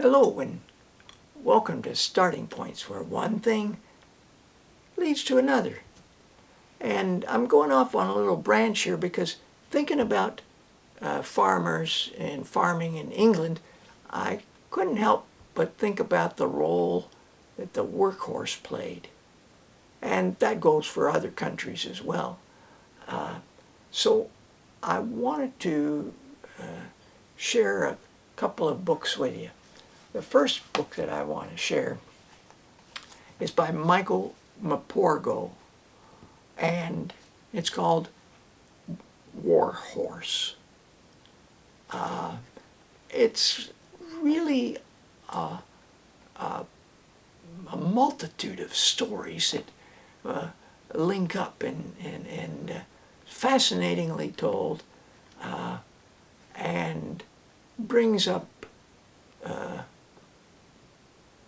Hello and welcome to Starting Points, where one thing leads to another. And I'm going off on a little branch here because thinking about farmers and farming in England, I couldn't help but think about the role that the workhorse played. And that goes for other countries as well. So I wanted to share a couple of books with you. The first book that I want to share is by Michael Maporgo, and it's called Warhorse. It's really a multitude of stories that link up and fascinatingly told, and brings up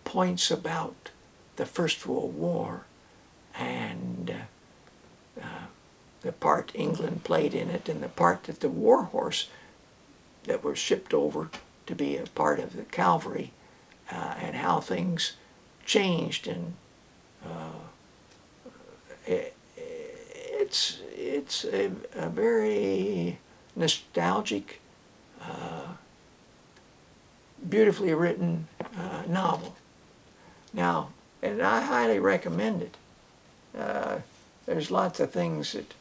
points about the First World War and the part England played in it, and the part that the warhorse that was shipped over to be a part of the cavalry, and how things changed. And it's a very nostalgic, beautifully written novel. Now, and I highly recommend it. There's lots of things that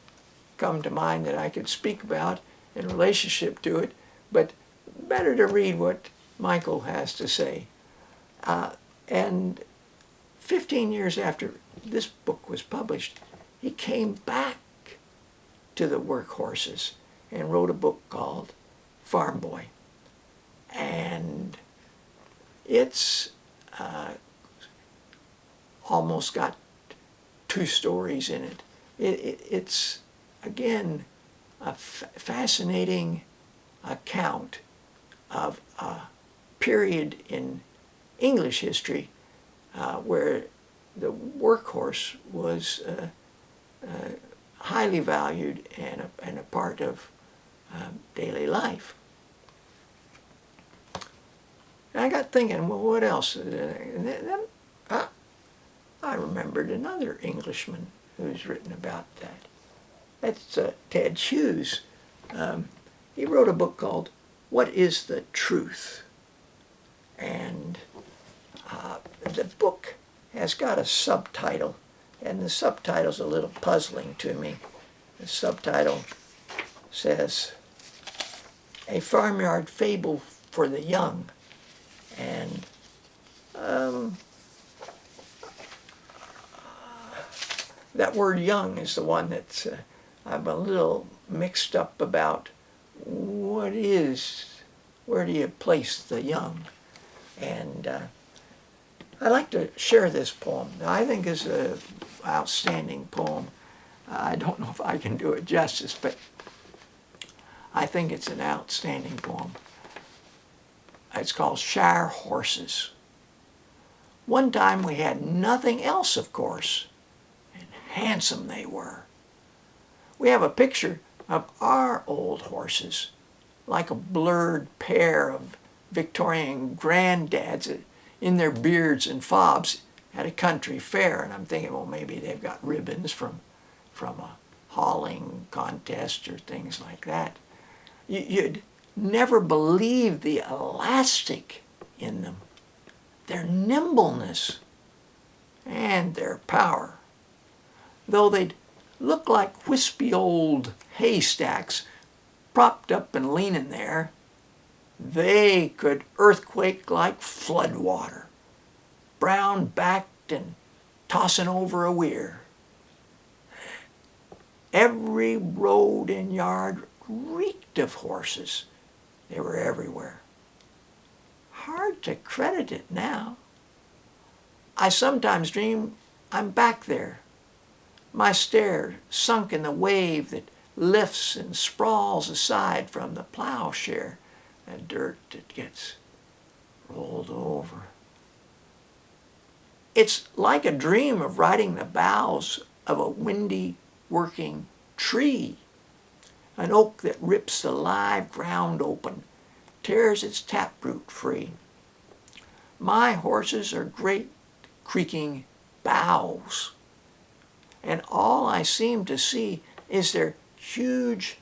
come to mind that I could speak about in relationship to it, but better to read what Michael has to say. And 15 years after this book was published, he came back to the workhorses and wrote a book called Farm Boy. And it's almost got 2 stories in it. It's, again, a fascinating account of a period in English history where the workhorse was highly valued and a part of daily life. And I got thinking, well, what else? And then I remembered another Englishman who's written about that. That's Ted Hughes. He wrote a book called What is the Truth? And the book has got a subtitle, and the subtitle's a little puzzling to me. The subtitle says, A Farmyard Fable for the Young. And that word young is the one that I'm a little mixed up about. Where do you place the young? And I'd like to share this poem. Now, I think it's an outstanding poem. I don't know if I can do it justice, but I think it's an outstanding poem. It's called Shire Horses. One time we had nothing else, of course, and handsome they were. We have a picture of our old horses, like a blurred pair of Victorian granddads in their beards and fobs at a country fair. And I'm thinking, well, maybe they've got ribbons from a hauling contest or things like that. You'd never believe the elastic in them, their nimbleness, and their power. Though they'd look like wispy old haystacks propped up and leaning there, they could earthquake like flood water, brown-backed and tossing over a weir. Every road and yard reeked of horses. They were everywhere. Hard to credit it now. I sometimes dream I'm back there, my stare sunk in the wave that lifts and sprawls aside from the plowshare and dirt that gets rolled over. It's like a dream of riding the boughs of a windy working tree, an oak that rips the live ground open, tears its taproot free. My horses are great creaking bows, and all I seem to see is their huge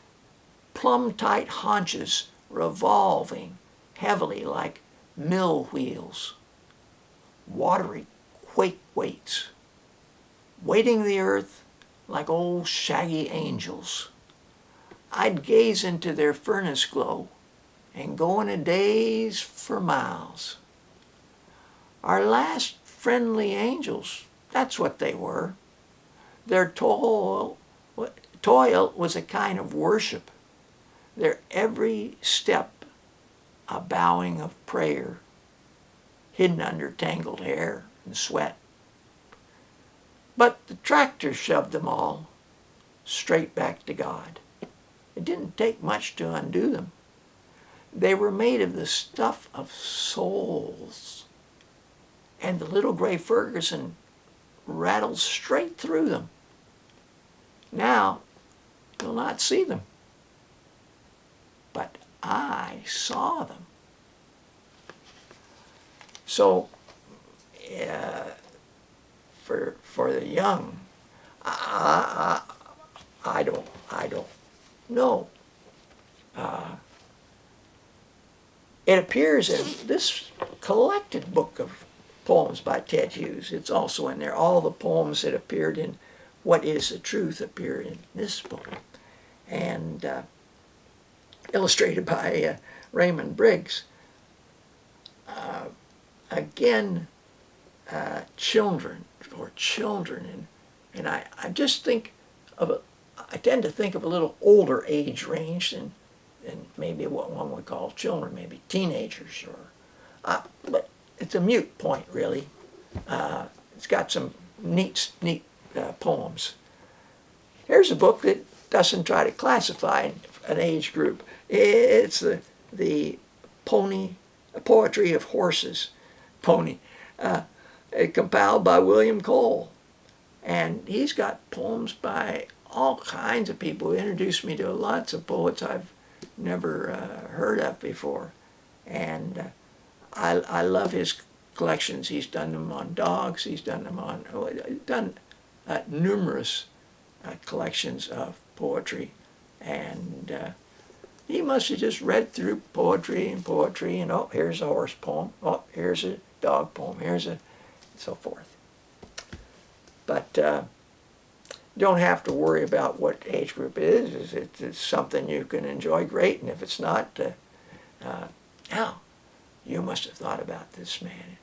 plumb-tight haunches revolving heavily like mill wheels, watery quake weights, weighting the earth like old shaggy angels. I'd gaze into their furnace glow and go in a daze for miles. Our last friendly angels, that's what they were. Their toil was a kind of worship, their every step a bowing of prayer, hidden under tangled hair and sweat. But the tractor shoved them all straight back to God. It didn't take much to undo them. They were made of the stuff of souls, and the little gray Ferguson rattled straight through them. Now, you'll not see them, but I saw them. So, for the young, I don't know. It appears in this collected book of poems by Ted Hughes. It's also in there. All the poems that appeared in What is the Truth appear in this book. And illustrated by Raymond Briggs. Again, children, and I just think of I tend to think of a little older age range than maybe what one would call children, maybe teenagers, or but it's a moot point, really. It's got some neat poems. Here's a book that doesn't try to classify an age group. It's the Poetry of Horses, compiled by William Cole. And he's got poems by all kinds of people who introduced me to lots of poets I've never heard of before. And I love his collections. He's done them on dogs. He's done them on, numerous collections of poetry. And he must have just read through poetry, and oh, here's a horse poem. Oh, here's a dog poem. Here's a, so forth. But don't have to worry about what age group it is. It's something you can enjoy, great. And if it's not, now, you must have thought about this man.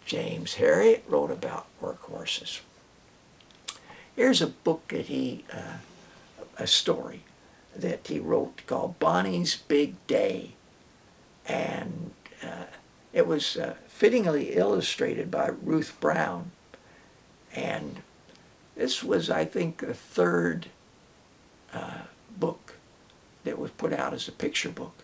James Herriot wrote about workhorses. Here's a book that a story that he wrote called Bonnie's Big Day. And it was fittingly illustrated by Ruth Brown. And this was, I think, the third book that was put out as a picture book.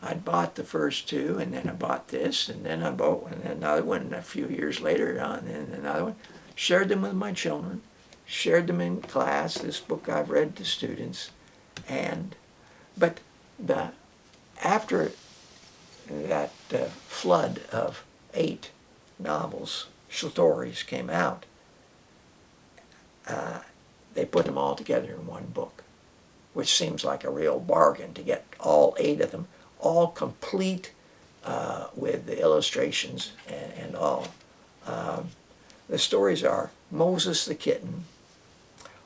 I'd bought the first two, and then I bought this, and then I bought another one a few years later, and then another one. Shared them with my children, shared them in class. This book I've read to students. But after that flood of 8 novels, stories came out, they put them all together in one book, which seems like a real bargain to get all 8 of them, all complete with the illustrations and all. The stories are Moses the Kitten,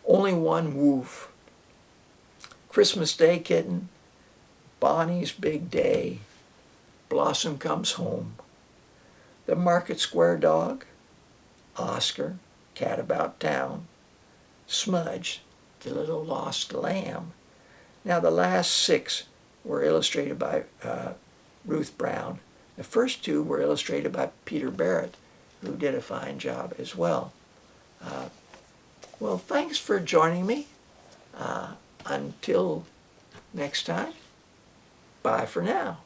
Only One Woof, Christmas Day Kitten, Bonnie's Big Day, Blossom Comes Home, The Market Square Dog, Oscar, Cat About Town, Smudge, the Little Lost Lamb. Now the last 6 were illustrated by Ruth Brown. The first 2 were illustrated by Peter Barrett, who did a fine job as well. Well, thanks for joining me. Until next time, bye for now.